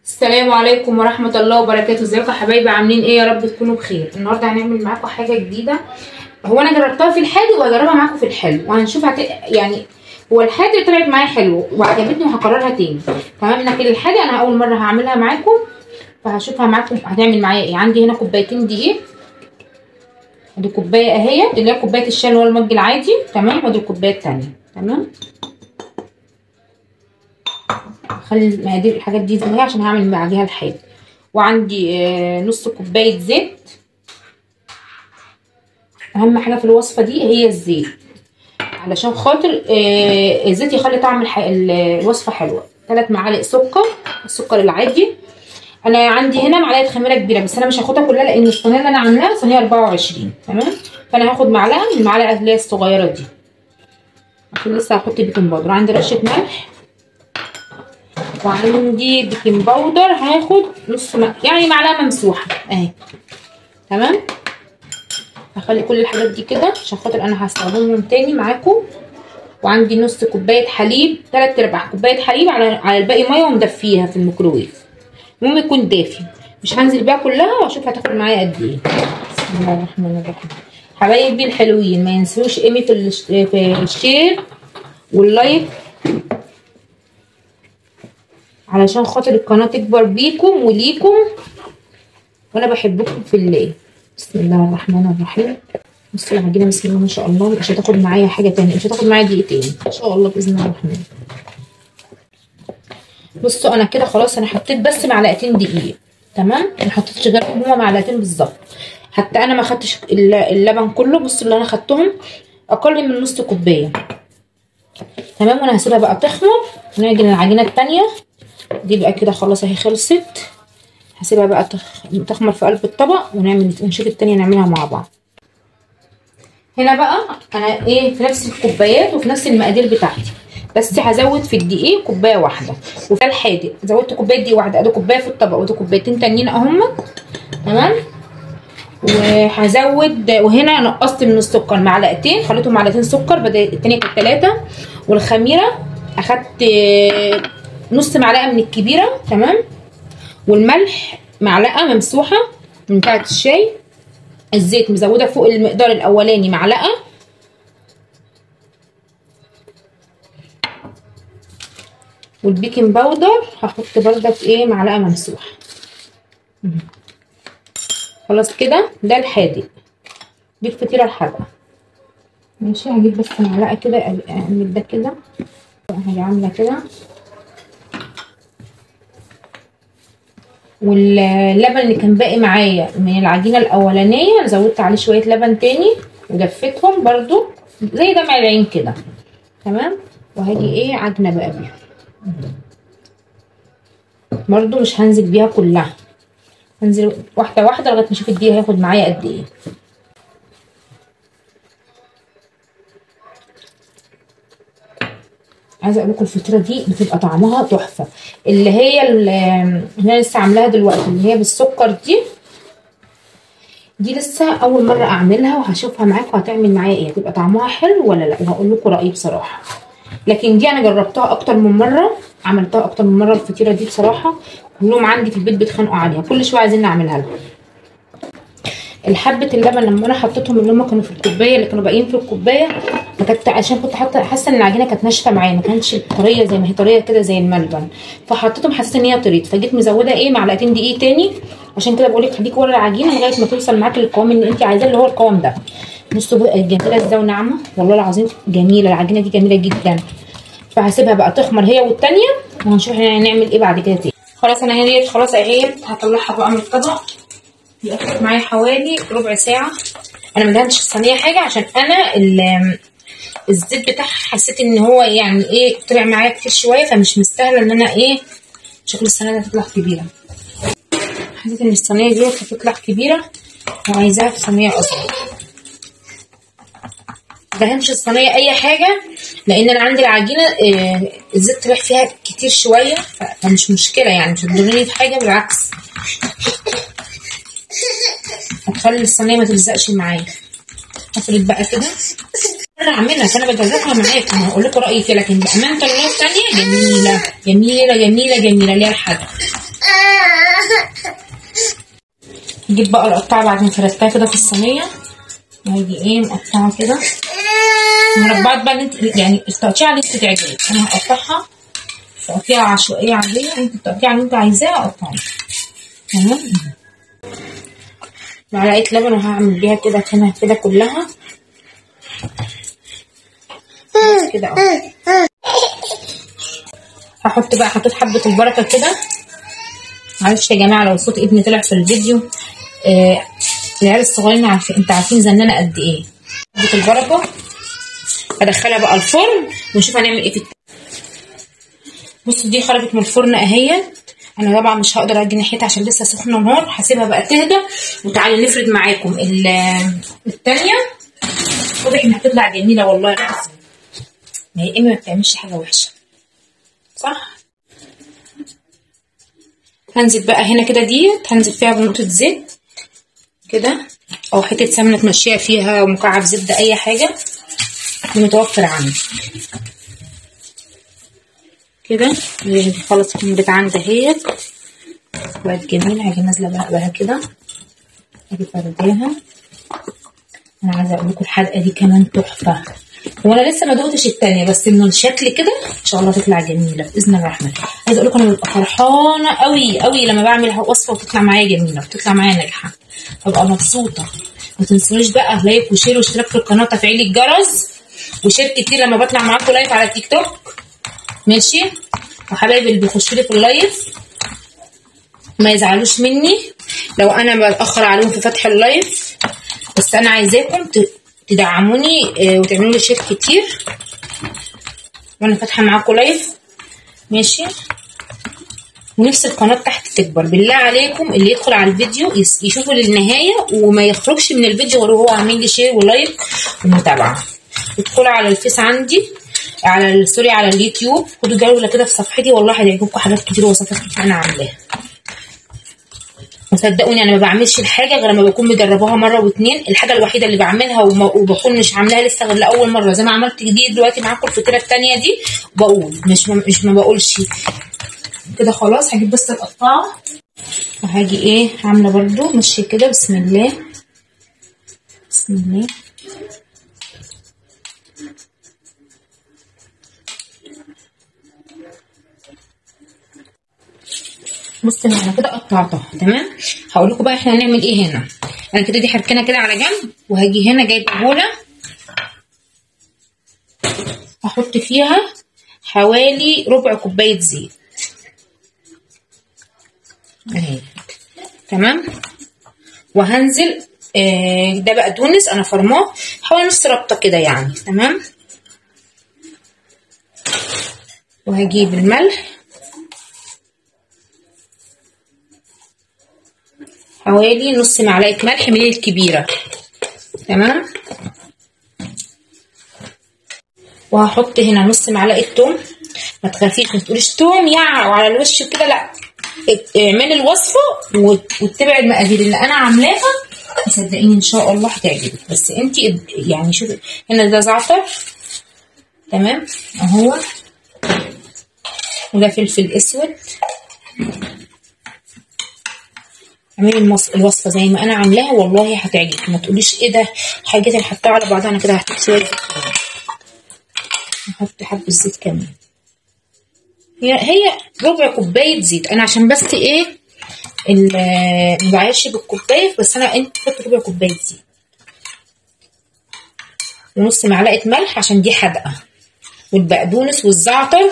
السلام عليكم ورحمة الله وبركاته. ازيكم يا حبايبي؟ عاملين ايه؟ يا رب تكونوا بخير. النهارده هنعمل معاكم حاجة جديدة. هو انا جربتها في الحادق وهجربها معاكم في الحلو وهنشوف يعني هو الحادق طلعت معايا حلو وعجبتني وهكررها تاني. تمام. لكن الحادق انا اول مرة هعملها معاكم فهشوفها معاكم هتعمل معايا ايه. عندي هنا كوبايتين دقيق، ادي كوباية اهي اللي هي كوباية الشاي اللي هو المج العادي. تمام. وادي الكوباية التانية. تمام. خلي المقادير الحاجات دي زي ما هي عشان هعمل معاها الحادق. وعندي نص كوبايه زيت. اهم حاجه في الوصفه دي هي الزيت علشان خاطر الزيت يخلي طعم الوصفه حلوه. 3 معالق سكر، السكر العادي. انا عندي هنا معلقه خميره كبيره بس انا مش هاخدها كلها لان الصينيه اللي انا عاملاها صينيه 24. تمام. فانا هاخد معلقه من المعلقه اللي هي الصغيره دي عشان لسه هحط بيكنج باودر. عندي رشه ملح وعندي بيكنج باودر هاخد نص يعني معلقه ممسوحه اهي. تمام. هخلي كل الحاجات دي كده عشان خاطر انا هستخدمهم تاني معاكم. وعندي نص كوبايه حليب، 3/4 كوبايه حليب على الباقي ميه ومدفيها في الميكروويف. المهم يكون دافي، مش هنزل بيها كلها واشوف هتاخد معايا قد ايه. بسم الله الرحمن الرحيم. حبايبي الحلوين ما ينسوش قيمه في الشير واللايك علشان خاطر القناه تكبر بيكم وليكم وانا بحبكم في الله. بسم الله الرحمن الرحيم. بصوا العجينه بسم الله ما شاء الله مش هتاخد معايا حاجه تانية، مش هتاخد معايا دقيقتين ان شاء الله باذن الله الرحمن. بصوا انا كده خلاص انا حطيت بس معلقتين دقيق. تمام. ما حطيتش غيرهم، هما معلقتين بالظبط. حتى انا ما خدتش اللبن كله. بصوا اللي انا خدتهم اقل من نص كوبايه. تمام. وانا هسيبها بقى تخمر ونعجن العجينه التانية دي بقى كده خلاص اهي خلصت. هسيبها بقى تخمر في قلب الطبق ونشوف التانية نعملها مع بعض. هنا بقى انا ايه في نفس الكوبايات وفي نفس المقادير بتاعتي بس هزود في الدقيق كوبايه واحده. وفي الحادق زودت كوبايه دقيق واحده، ادي كوبايه في الطبق ودي كوبايتين تانيين اهم. تمام. وهزود وهنا نقصت من السكر معلقتين، خليتهم معلقتين سكر بدل التانية كانت 3. والخميره اخدت نص معلقه من الكبيره. تمام. والملح معلقه ممسوحه من بتاعه الشاي. الزيت مزوده فوق المقدار الاولاني معلقه. والبيكنج باودر هحط بردك ايه معلقه ممسوحه. خلاص كده ده الحادق، دي الفطيره الحادقه. ماشي. هجيب بس معلقه كده اعمل ده كده، هاجي عامله كده. واللبن اللي كان باقي معايا من العجينه الاولانيه انا زودت عليه شويه لبن تاني ودفيتهم برضو زي دمع العين كده. تمام. وهاجي ايه عجنه بقى بيها برضو، مش هنزل بيها كلها، هنزل واحده واحده لغايه ما اشوف الدقيق هياخد معايا قد ايه. عايزه اقول لكم الفطيره دي بتبقى طعمها تحفه. اللي انا لسه عاملاها دلوقتي اللي هي بالسكر دي لسه اول مره اعملها وهشوفها معاكم هتعمل معايا ايه، هتبقى طعمها حلو ولا لا وهقول لكم رايي بصراحه. لكن دي انا جربتها اكتر من مره، عملتها اكتر من مره الفطيره دي بصراحه. كلهم عندي في البيت بيتخانقوا عليها، كل شويه عايزين نعملها لهم. الحبه اللبن لما انا حطيتهم اللي هم كانوا في الكوبايه اللي كانوا باقيين في الكوبايه عشان كنت حاسه ان العجينه كانت ناشفه معايا، ما كانتش طريه زي ما هي طريه كده زي الملبن. فحطيتهم حسيت ان هي طريت فجيت مزوده ايه معلقتين دقيق تاني. عشان كده بقول لك خليكي ورا العجينه لغايه ما توصل معاكي للقوام اللي انت عايزاه اللي هو القوام ده. بصوا بقى جميله ازاي وناعمه والله العظيم جميله العجينه دي جميله جدا. فهسيبها بقى تخمر هي والتانيه وهنشوف هنعمل ايه بعد كده تاني. خلاص انا هي خلاص اهي هطلعها بقى من الطبق. ياخد معايا حوالي ربع ساعه. انا ما دهنتش الصينيه حاجه عشان انا الزيت بتاعها حسيت ان هو يعني ايه طلع معايا كتير شويه فمش مستاهله ان انا ايه شكل الصينيه دي هتطلع كبيره. حسيت ان الصينيه دي هتطلع كبيره وعايزاها في صينيه اصغر. مدهنتش الصينيه اي حاجه لان انا عندي العجينه الزيت طلع فيها كتير شويه فمش مشكله يعني مش هتضرني في حاجه بالعكس هتخلي الصينيه ما تلزقش معايا. هفرد بقى كده انا اعملها فانا بجربها معاكم هقول لكم رايي فيها. لكن بامانه الله الثانيه جميله جميله جميله جميله اللي هي الحادقه. نجيب بقى القطعه بعد ما فردتها كده في الصينيه، وهاجي ايه مقطعه كده مربعات بقى، اللي انت يعني التقطيعه اللي انت تعجبك. انا هقطعها تقطيعه عشوائيه عاديه، انت التقطيعه اللي انت عايزاها قطعيها. تمام. معلقه لبن وهعمل بيها كده هنا كده كلها بس كده اهو. هحط بقى، حطيت حبه البركه كده. معلش يا جماعه لو صوت ابني طلع في الفيديو، العيال الصغيرين انتوا عارفين زنانه قد ايه. حبه البركه هدخلها بقى الفرن ونشوف هنعمل ايه في بصوا دي خرجت من الفرن اهيت. انا طبعا مش هقدر اجي ناحيتها عشان لسه سخنه نار، هسيبها بقى تهدى وتعالي نفرد معاكم الثانيه. واضح انها هتطلع جميله والله العظيم. ما هي ايمي ما بتعملش حاجه وحشه صح. هنزل بقى هنا كده ديت، هنزل فيها بنقطه زيت كده او حته سمنه تمشيها فيها ومكعب زبده اي حاجه متوفر عندي كده. خلاص كملت عندي اهيت بقت جميله. هاجي نازله بقى كده، هاجي فرداها. انا عايزه اقول لكم الحلقه دي كمان تحفه، وانا لسه ما دقتش التانيه بس من الشكل كده ان شاء الله تطلع جميله باذن الرحمن. عايزه اقول لكم انا ببقى فرحانه قوي قوي لما بعمل وصفه وتطلع معايا جميله وتطلع معايا ناجحه، ببقى مبسوطه. ما تنسونيش بقى لايك وشير واشتراك في القناه وتفعيل الجرس وشير كتير لما بطلع معاكم لايف على تيك توك ماشي. وحبايبي اللي بيخشوا لي في اللايف ما يزعلوش مني لو انا بتاخر عليهم في فتح اللايف، بس انا عايزاكم تدعموني وتعملوا لي شير كتير وانا فاتحه معاكم لايف ماشي. ونفس القناه تحت تكبر. بالله عليكم اللي يدخل على الفيديو يشوفوا للنهايه وما يخرجش من الفيديو غير هو عامل لي شير ولايك ومتابعه. ادخلوا على الفيس عندي، على سوري على اليوتيوب، خدوا جوله كده في صفحتي والله هيعجبكم حاجات كتير ووصفات كتير انا عاملاها. وصدقوني انا ما بعملش الحاجه غير لما بكون مجرباها مره واتنين. الحاجه الوحيده اللي بعملها وبكون مش عاملاها لسه غير لاول مره زي ما عملت جديد دلوقتي معاكم الفطيره الثانيه دي، بقول مش ما بقولش كده. خلاص هجيب بس القطاعه وهاجي ايه عامله برده ماشيه كده. بسم الله بسم الله. بصوا انا كده قطعتها تمام. هقول لكم بقى احنا هنعمل ايه هنا. انا كده دي هركنها كده على جنب، وهاجي هنا جايبه بوله هحط فيها حوالي ربع كوبايه زيت اهي تمام. وهنزل ده بقدونس انا فرماه حوالي نص ربطه كده يعني تمام. وهجيب الملح حوالي نص معلقه ملح من الكبيره تمام. وهحط هنا نص معلقه توم. ما تخافيش ما تقوليش توم يعني وعلى الوش كده، لا اعملي الوصفه واتبعي المقادير اللي انا عاملاها صدقيني ان شاء الله هتعجبك. بس انت يعني شوفي هنا ده زعتر تمام اهو، وده فلفل اسود. اعملي الوصفه زي ما انا عاملاها والله هتعجبك. ما تقوليش ايه ده حاجات اللي حطها على بعضها. انا كده هحط شويه نحط حبه زيت كمان. هي ربع كوبايه زيت انا عشان بس ايه ما بعيرش بالكوبايه، بس انا انت حط ربع كوبايه زيت ونص معلقه ملح عشان دي حادقه، والبقدونس والزعتر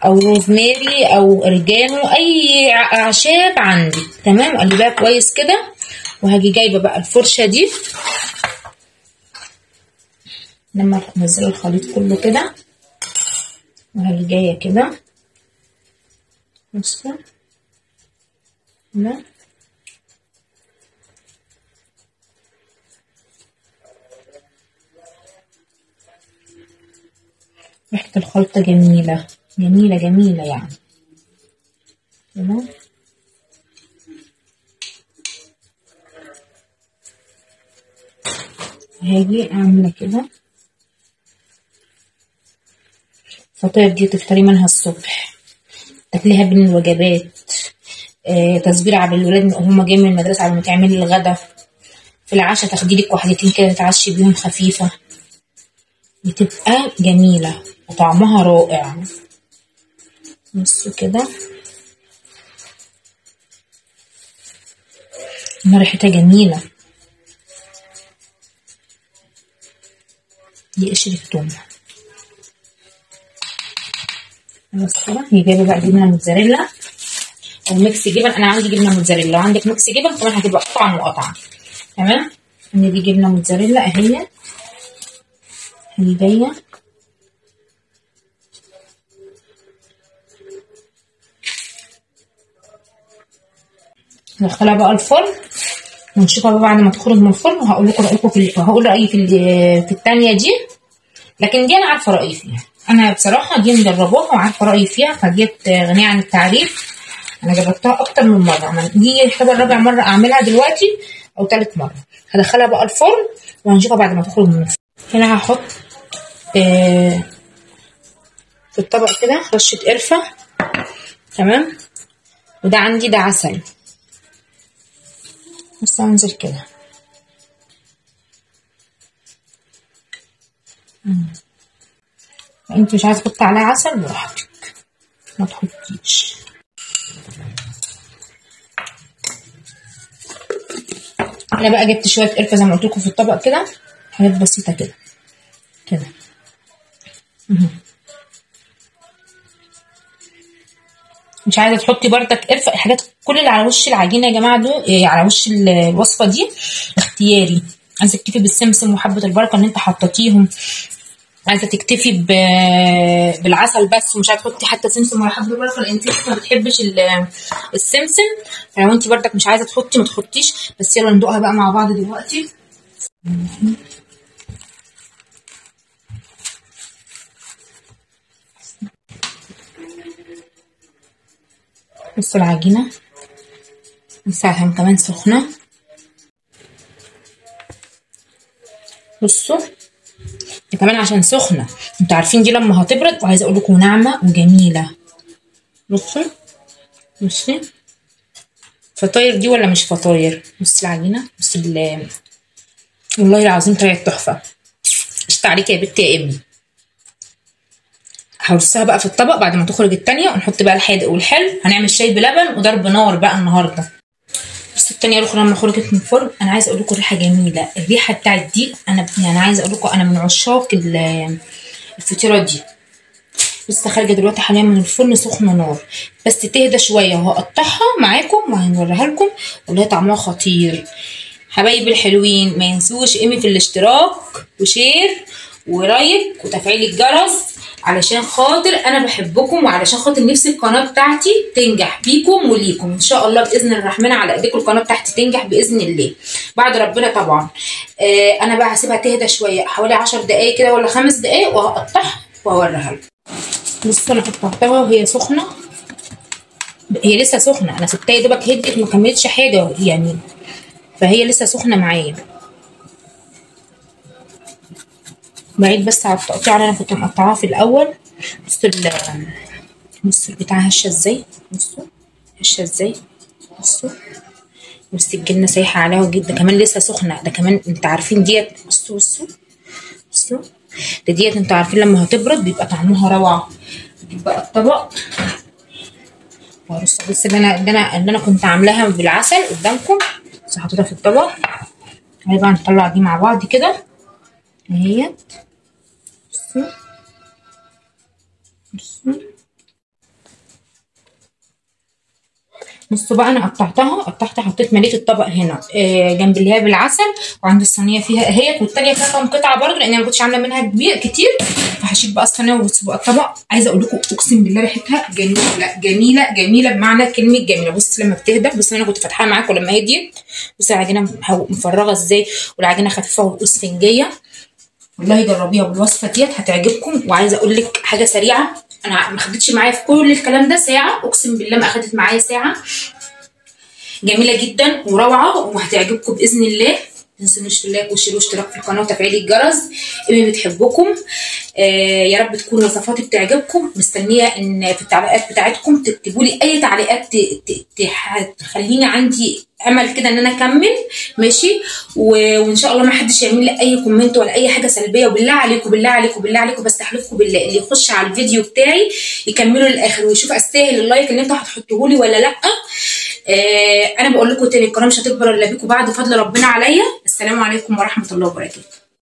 او روزماري او اوريجانو اي اعشاب عندي تمام. قلبها كويس كده. وهاجي جايبه بقى الفرشه دي لما انزل الخليط كله كده، وهاجي جايه كده بصوا كده ريحه الخلطه جميله جميله جميله يعني تمام. هاجي اعمل كده. الفطاير دي تفطري منها الصبح، تاكليها بين الوجبات، تصبير على الولاد وهم جايين من المدرسه، على ما تعملي الغدا، في العشاء تاخدي لك واحدتين كده تتعشي بيهم خفيفه، بتبقى جميله وطعمها رائع. بص كده ريحتها جميله. دي قشرة توم. بس كده هي جايبه بقى جبنه موتزاريلا او ميكس جبن. انا عندي جبنه موتزاريلا، لو عندك ميكس جبن كمان هتبقى قطعه مقطعه. تمام. ان دي جبنه موتزاريلا اهي، هي جايه ندخلها بقى الفرن ونشوفها بقى بعد ما تخرج من الفرن، وهقول لكم رايكم وهقول رايي في الثانيه دي. لكن دي انا عارفه رايي فيها، انا بصراحه دي مجرباها وعارفه رايي فيها، فديت غنيه عن التعريف. انا جربتها اكتر من مره، دي يعتبر رابع مره اعملها دلوقتي او ثالث مره. هدخلها بقى الفرن وهنشوفها بعد ما تخرج من الفرن. هنا هحط في الطبق كده رشه قرفه. تمام. وده عندي ده عسل، بس هنزل كده. انت مش عايزه تحطي عليها عسل براحتك، ما تحطيش. انا بقى جبت شويه قرفه زي ما قلت لكم في الطبق كده، حاجات بسيطه كده كده. مش عايزه تحطي بردك قرفه، الحاجات كل اللي على وش العجينه يا جماعه دول على وش الوصفه دي اختياري. عايزه تكتفي بالسمسم وحبه البركه اللي انت حطيتيهم، عايزه تكتفي بالعسل بس ومش عايزه تحطي حتى سمسم ولا حبه بركه لان انت ما بتحبش السمسم. فلو انت بردك مش عايزه تحطي ما تحطيش. بس يلا ندوقها بقى مع بعض دلوقتي. بصوا العجينه لسه كمان سخنه. بصوا كمان عشان سخنه، انتوا عارفين دي لما هتبرد، وعايزه اقول لكم ناعمه وجميله. بصوا بصي فطاير دي ولا مش فطاير. بصي العجينه، بصي والله العظيم طلعت تحفه. قشطه عليك يا بنتي يا ابني. هرصها بقى في الطبق بعد ما تخرج التانية، ونحط بقى الحادق والحلو. هنعمل شاي بلبن وضرب نار بقى النهارده. بصوا التانية الاخرى لما خرجت من الفرن، انا عايزه اقول لكم ريحه جميله. الريحه بتاعت دي انا يعني عايزه اقول لكم انا من عشاق الفطيره دي. لسه خارجه دلوقتي حاليا من الفرن سخنه نار، بس تهدى شويه وهقطعها معاكم وهنوريها لكم. والله طعمها خطير. حبايبي الحلوين، ما ينسوش في الاشتراك وشير ولايك وتفعيل الجرس، علشان خاطر انا بحبكم وعلشان خاطر نفسي القناه بتاعتي تنجح بيكم وليكم ان شاء الله باذن الرحمن. على ايديكم القناه بتاعتي تنجح باذن الله بعد ربنا طبعا. انا بقى هسيبها تهدى شويه حوالي 10 دقايق كده ولا 5 دقايق، وهقطعها واوريها لكم. بصوا انا قطعتها وهي سخنه، هي لسه سخنه، انا سبتها يا دوبك هدت ما كملتش حاجه يعني، فهي لسه سخنه معايا. بعيد بس على التقطيع اللي انا كنت مقطعاها في الاول. بصوا البتاع هشه ازاي، بصوا هشه ازاي، بصوا الجبنه سايحه عليها جدا كمان لسه سخنه. ده كمان انت عارفين ديت، بصوا ده ديت انتوا عارفين لما هتبرد بيبقى طعمها روعه. بقى الطبق وهرص بس اللي انا كنت عاملاها بالعسل قدامكم، بس حطيتها في الطبق. هاي بقى نطلع دي مع بعض كده اهيت. بصوا بقى انا قطعتها حطيت مليت الطبق هنا جنب اللي هي بالعسل، وعند الصينيه فيها اهيت، والتانيه فيها كام قطعه برده لان انا ما كنتش عامله منها كتير. فهشيل بقى الصينيه وبصوا بقى الطبق. عايزه اقول لكم اقسم بالله ريحتها جميله بمعنى كلمه جميله. بص لما بتهدى، بص انا كنت فاتحاها معاكم لما هديت. بص العجينه مفرغه ازاي، والعجينه خفيفه واسفنجيه. والله جربيها بالوصفه ديت هتعجبكم. وعايزه اقول لك حاجه سريعه، انا ما خدتش معايا في كل الكلام ده ساعه، اقسم بالله ما اخدت معايا ساعه. جميله جدا وروعه وهتعجبكم باذن الله. تنسونيش في اللايك والشير والاشتراك في القناه وتفعيل الجرس. ايمي بتحبكم. يا رب تكون وصفاتي بتعجبكم. مستنيه ان في التعليقات بتاعتكم تكتبوا لي اي تعليقات تخليني عندي امل كده ان انا اكمل ماشي. وان شاء الله ما حدش يعمل لي اي كومنت ولا اي حاجه سلبيه. وبالله عليكم بالله عليكم بالله عليكم بستحلفكم بالله اللي يخش على الفيديو بتاعي يكمله للاخر ويشوف استاهل اللايك اللي انتوا هتحطوه لي ولا لا. انا بقول لكم تاني القناه مش هتكبر الا بيكم بعد فضل ربنا عليا. السلام عليكم ورحمه الله وبركاته.